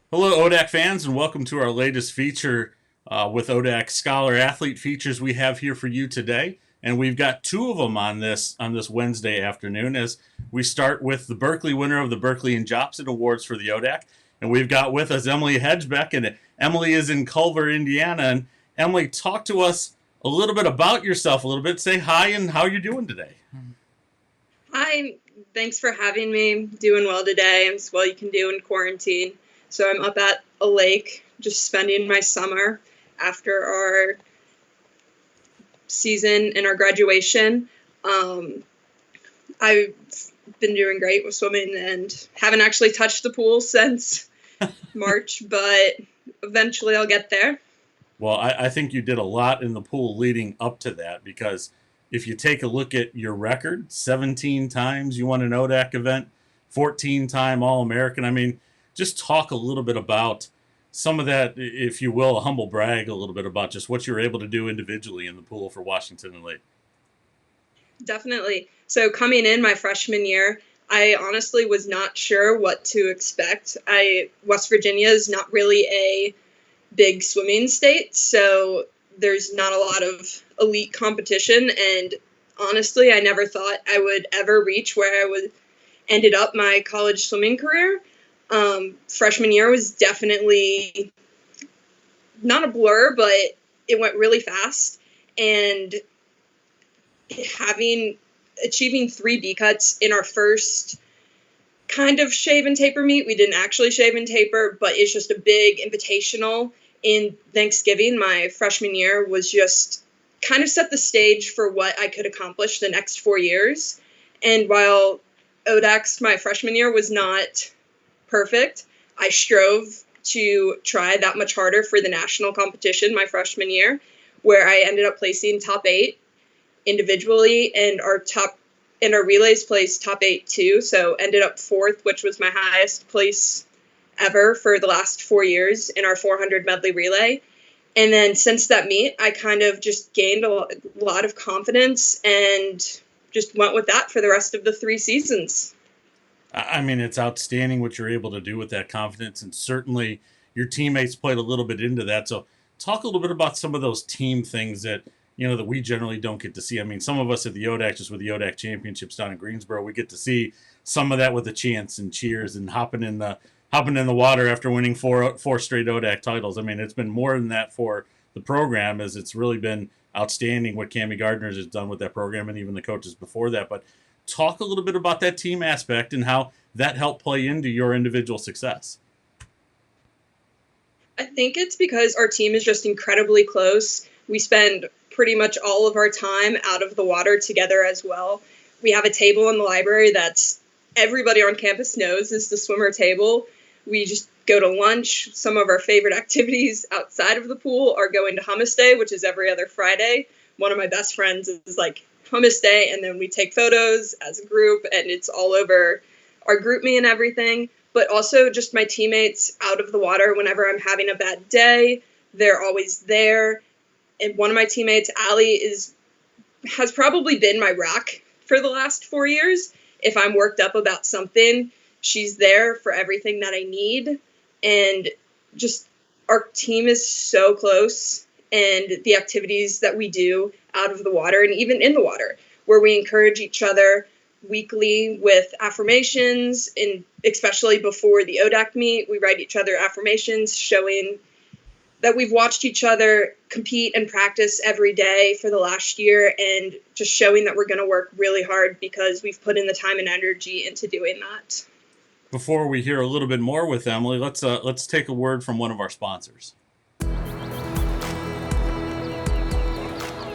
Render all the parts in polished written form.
Hello, ODAC fans, and welcome to our latest feature with ODAC Scholar Athlete features we have here for you today. And we've got two of them on this Wednesday afternoon as we start with the Berkley winner of the Berkley and Jobson Awards for the ODAC. And we've got with us Emily Hageboeck, and Emily is in Culver, Indiana. And Emily, talk to us a little bit about yourself, a little bit. Say hi and how you're doing today. Hi, thanks for having me. Doing well today, as well you can do in quarantine. So I'm up at a lake, just spending my summer after our season and our graduation. I've been doing great with swimming and haven't actually touched the pool since March, but eventually I'll get there. Well, I think you did a lot in the pool leading up to that because if you take a look at your record, 17 times you won an ODAC event, 14-time All-American. I mean, just talk a little bit about some of that, if you will, a humble brag a little bit about just what you were able to do individually in the pool for Washington and Lake. Definitely. So coming in my freshman year, I honestly was not sure what to expect. West Virginia is not really a big swimming state, so there's not a lot of elite competition, and honestly I never thought I would ever reach where I would ended up my college swimming career. Freshman year was definitely not a blur, but it went really fast, and achieving 3 B cuts in our first kind of shave and taper meet. We didn't actually shave and taper, but it's just a big invitational in Thanksgiving. My freshman year was just kind of set the stage for what I could accomplish the next 4 years. And while ODAC's my freshman year was not perfect, I strove to try that much harder for the national competition my freshman year, where I ended up placing top 8 individually, and our relays placed top 8 too, so ended up 4th, which was my highest place ever for the last 4 years in our 400 medley relay. And then since that meet, I kind of just gained a lot of confidence and just went with that for the rest of the 3 seasons. I mean, it's outstanding what you're able to do with that confidence, and certainly your teammates played a little bit into that. So, talk a little bit about some of those team things that that we generally don't get to see. I mean, some of us at the ODAC, just with the ODAC championships down in Greensboro, we get to see some of that with the chants and cheers and hopping in the water after winning four straight ODAC titles. I mean, it's been more than that for the program, as it's really been outstanding what Cammie Gardner has done with that program, and even the coaches before that. But talk a little bit about that team aspect and how that helped play into your individual success. I think it's because our team is just incredibly close. We spend pretty much all of our time out of the water together as well. We have a table in the library that's everybody on campus knows is the swimmer table. We just go to lunch. Some of our favorite activities outside of the pool are going to hummus day, which is every other Friday. One of my best friends is like hummus day, and then we take photos as a group, and it's all over our group me and everything. But also just my teammates out of the water whenever I'm having a bad day, they're always there. And one of my teammates, Allie, has probably been my rock for the last 4 years. If I'm worked up about something, she's there for everything that I need. And just our team is so close, and the activities that we do out of the water and even in the water, where we encourage each other weekly with affirmations, and especially before the ODAC meet, we write each other affirmations showing that we've watched each other compete and practice every day for the last year, and just showing that we're going to work really hard because we've put in the time and energy into doing that. Before we hear a little bit more with Emily, let's take a word from one of our sponsors.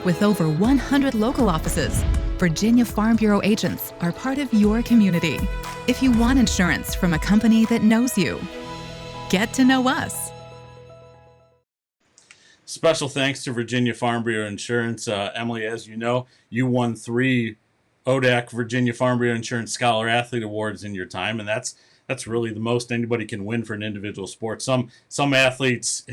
With over 100 local offices, Virginia Farm Bureau agents are part of your community. If you want insurance from a company that knows you, get to know us. Special thanks to Virginia Farm Bureau Insurance. Emily, as you know, you won 3 ODAC Virginia Farm Bureau Insurance Scholar Athlete Awards in your time, and that's really the most anybody can win for an individual sport. Some athletes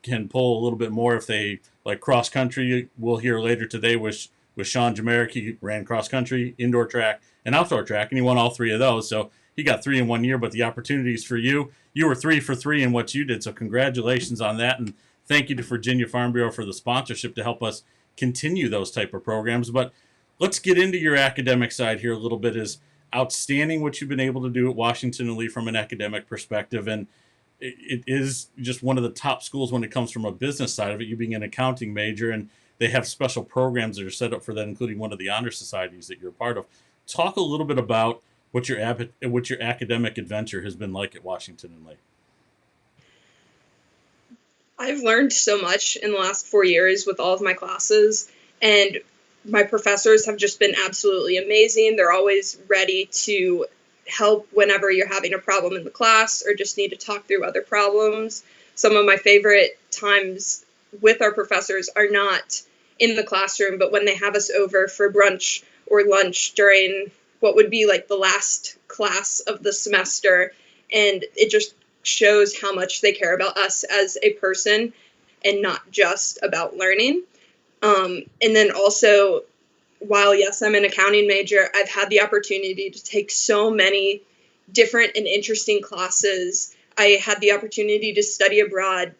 can pull a little bit more if they like cross country. We'll hear later today with Sean Jamerick. He ran cross country, indoor track, and outdoor track, and he won all 3 of those. So he got 3 in 1 year, but the opportunities for you, you were 3 for 3 in what you did. So congratulations on that. And thank you to Virginia Farm Bureau for the sponsorship to help us continue those type of programs. But let's get into your academic side here a little bit. Is outstanding what you've been able to do at Washington and Lee from an academic perspective. And it is just one of the top schools when it comes from a business side of it, you being an accounting major, and they have special programs that are set up for that, including one of the honor societies that you're a part of. Talk a little bit about what your academic adventure has been like at Washington and Lee. I've learned so much in the last 4 years with all of my classes, and my professors have just been absolutely amazing. They're always ready to help whenever you're having a problem in the class or just need to talk through other problems. Some of my favorite times with our professors are not in the classroom, but when they have us over for brunch or lunch during what would be like the last class of the semester. And it just shows how much they care about us as a person and not just about learning. And then also, while yes, I'm an accounting major, I've had the opportunity to take so many different and interesting classes. I had the opportunity to study abroad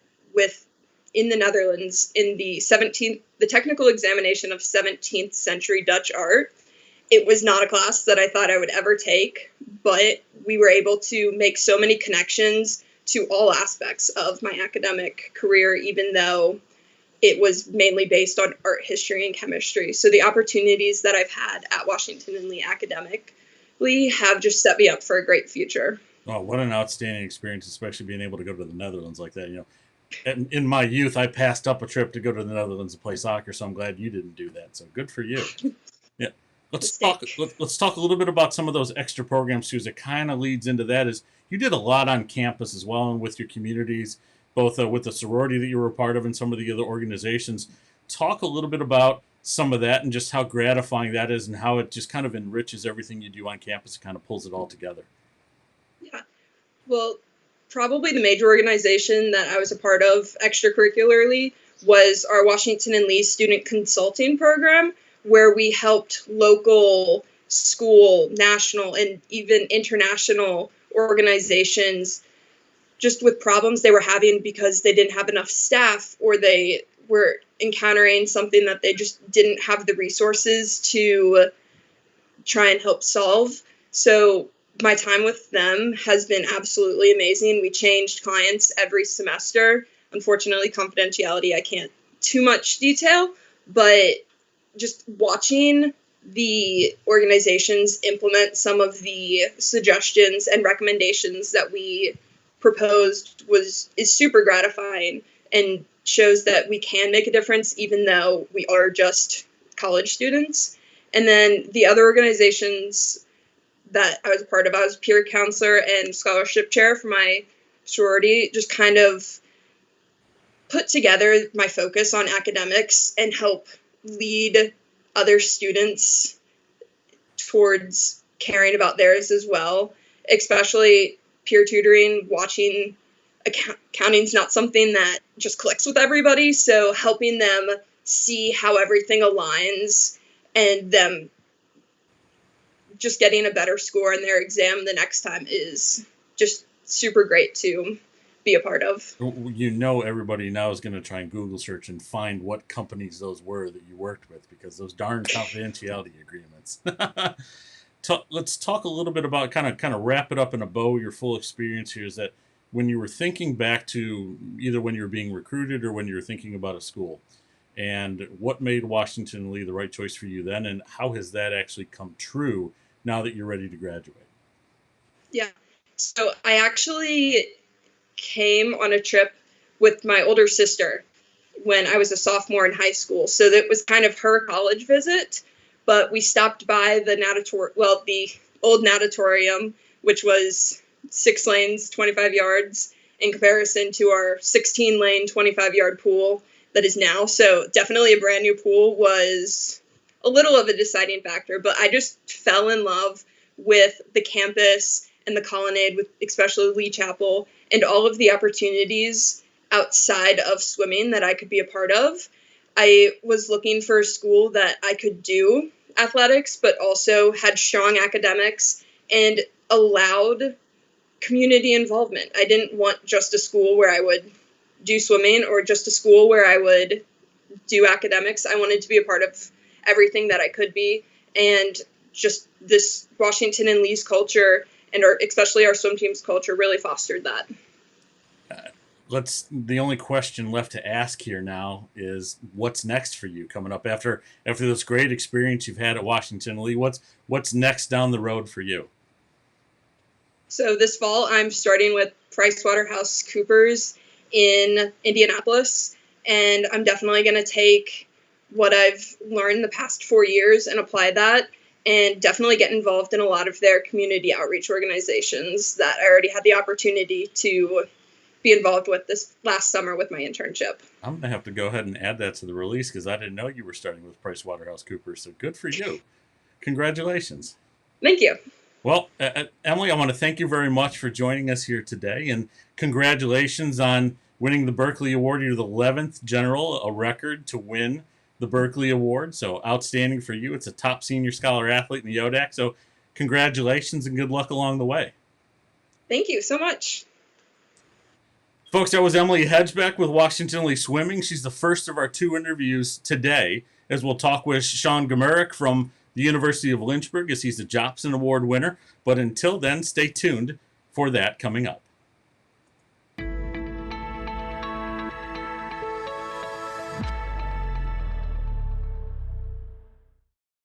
in the Netherlands in the technical examination of 17th century Dutch art. It was not a class that I thought I would ever take, but we were able to make so many connections to all aspects of my academic career, even though it was mainly based on art history and chemistry. So the opportunities that I've had at Washington and Lee academically have just set me up for a great future. Oh, what an outstanding experience, especially being able to go to the Netherlands like that. In my youth, I passed up a trip to go to the Netherlands to play soccer, so I'm glad you didn't do that. So good for you. Yeah. Let's talk a little bit about some of those extra programs too. That kind of leads into that. Is you did a lot on campus as well and with your communities, both with the sorority that you were a part of and some of the other organizations. Talk a little bit about some of that and just how gratifying that is and how it just kind of enriches everything you do on campus and kind of pulls it all together. Yeah. Well, probably the major organization that I was a part of extracurricularly was our Washington and Lee Student Consulting Program, where we helped local, school, national, and even international organizations just with problems they were having because they didn't have enough staff or they were encountering something that they just didn't have the resources to try and help solve. So my time with them has been absolutely amazing. We changed clients every semester. Unfortunately, confidentiality, I can't too much detail, but just watching the organizations implement some of the suggestions and recommendations that we proposed is super gratifying and shows that we can make a difference even though we are just college students. And then the other organizations that I was a part of, I was peer counselor and scholarship chair for my sorority, just kind of put together my focus on academics and help lead other students towards caring about theirs as well, especially peer tutoring. Watching accounting's not something that just clicks with everybody, so helping them see how everything aligns and them just getting a better score in their exam the next time is just super great to be a part of. Everybody now is going to try and Google search and find what companies those were that you worked with because those darn confidentiality agreements. Let's talk a little bit about kind of wrap it up in a bow. Your full experience here is that when you were thinking back to either when you were being recruited or when you were thinking about a school, and what made Washington and Lee the right choice for you then, and how has that actually come true now that you're ready to graduate? Yeah, so I actually came on a trip with my older sister when I was a sophomore in high school. So that was kind of her college visit, but we stopped by the old natatorium, which was 6 lanes, 25 yards in comparison to our 16 lane, 25-yard pool that is now. So definitely a brand new pool was a little of a deciding factor, but I just fell in love with the campus and the colonnade, with especially Lee Chapel, and all of the opportunities outside of swimming that I could be a part of. I was looking for a school that I could do athletics, but also had strong academics and allowed community involvement. I didn't want just a school where I would do swimming or just a school where I would do academics. I wanted to be a part of everything that I could be. And just this Washington and Lee's culture, and especially our swim team's culture, really fostered that. The only question left to ask here now is what's next for you coming up after this great experience you've had at Washington and Lee? What's next down the road for you? So this fall, I'm starting with PricewaterhouseCoopers in Indianapolis, and I'm definitely going to take what I've learned the past 4 years and apply that, and definitely get involved in a lot of their community outreach organizations that I already had the opportunity to be involved with this last summer with my internship. I'm going to have to go ahead and add that to the release because I didn't know you were starting with PricewaterhouseCoopers, so good for you. Congratulations. Thank you. Well, Emily, I want to thank you very much for joining us here today, and congratulations on winning the Berkley Award. You're the 11th general, a record to win the Berkley Award, so outstanding for you. It's a top senior scholar athlete in the ODAC, so congratulations and good luck along the way. Thank you so much. Folks, that was Emily Hageboeck with Washington Lee Swimming. She's the first of our 2 interviews today, as we'll talk with Sean Gomerick from the University of Lynchburg, as he's the Jobson Award winner. But until then, stay tuned for that coming up.